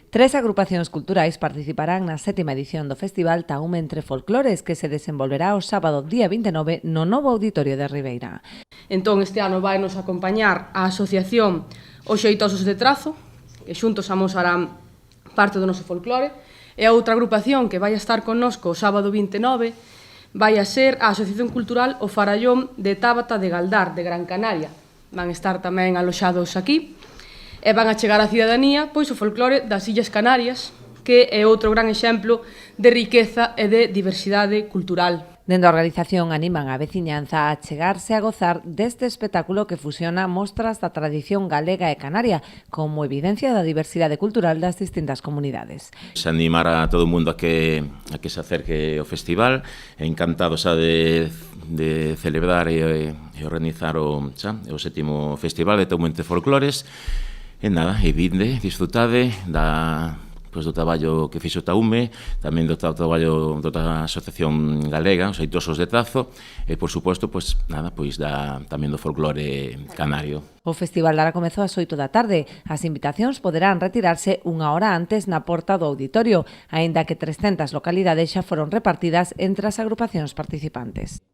Tres agrupacións culturais participarán na 7ª edición do Festival Taume entre Folclores, que se desenvolverá o sábado día 29 no novo Auditorio de Ribeira. Entón, este ano vai nos acompañar a Asociación Os Xeitosos de Trazo, que xuntos amosarán parte do noso folclore, e a outra agrupación que vai a estar connosco o sábado 29 vai a ser a Asociación Cultural O Farallón de Tábata de Galdar, de Gran Canaria. Van estar tamén aloxados aquí, e van a chegar á cidadanía pois o folclore das Illas Canarias, que é outro gran exemplo de riqueza e de diversidade cultural. Dende a organización animan a veciñanza a chegarse a gozar deste espectáculo que fusiona mostras da tradición galega e canaria como evidencia da diversidade cultural das distintas comunidades. Se animar a todo o mundo a que se acerque ao festival, encantados de celebrar e organizar o 7º Festival de Taume entre Folclores. E nada, e vinde, disfrutade do traballo que fixo Taume, tamén do traballo da Asociación Galega, os Xeitosos de Trazo, e, por suposto, tamén do folclore canario. O festival dará comezo ás 8 da tarde. As invitacións poderán retirarse unha hora antes na porta do auditorio, aínda que 300 localidades xa foron repartidas entre as agrupacións participantes.